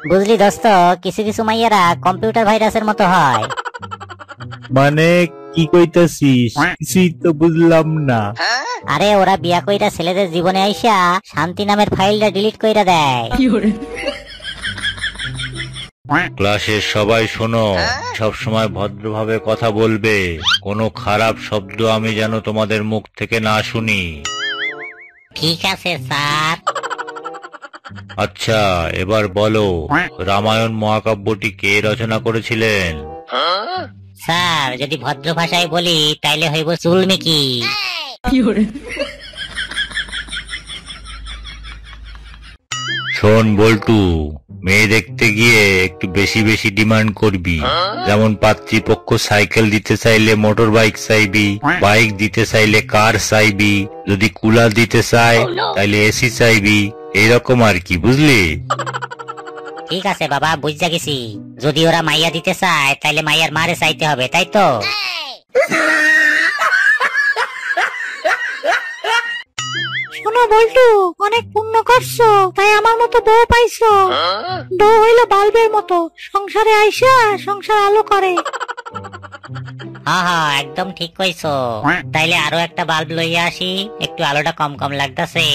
বুঝলি দোস্ত, কিছু কিছু মাইয়ারা কম্পিউটার ভাইরাসের মতো হয়। মানে কি কইতাছিস? কিছুই তো বুঝলাম না। আরে ওরা বিয়া কইরা ছেলেদের জীবনে আইসা শান্তি নামের ফাইলটা ডিলিট কইরা দেয়। ক্লাসের সবাই শোনো, সব সময় ভদ্রভাবে কথা বলবে। কোনো খারাপ শব্দ আমি যেন তোমাদের মুখ থেকে না শুনি। ঠিক আছে স্যার। আচ্ছা, এবার বলো, রামায়ণ মহাকাব্যটি কে রচনা করেছিলেন? স্যার যদি ভদ্র ভাষায় বলি তাইলে হইব চুলমিকি। শোন বল্টু, মেয়ে দেখতে গিয়ে একটু বেশি বেশি ডিমান্ড করবি। যেমন পাত্রীপক্ষ সাইকেল দিতে চাইলে মোটর বাইক চাইবি, বাইক দিতে চাইলে কার চাইবি, যদি কুলার দিতে চায় তাইলে এসি চাইবি, এইরকম আর কি, বুঝলি? ঠিক আছে বাবা, বুঝা গেছি। যদি ওরা মাইয়া দিতে চায় তাইলে মাইয়ার মারে চাইতে হবে, তাই তো? শোনো বল্টু, অনেক পুণ্য করছো তাই আমার মতো বউ পাইছো। বউ হইলো বাল্বের মতো, সংসারে আইসা সংসার আলো করে। হ্যাঁ হ্যাঁ, একদম ঠিক কইছো। তাইলে আরো একটা বাল্ব লইয়া আসি, একটু আলোটা কম কম লাগতাছে।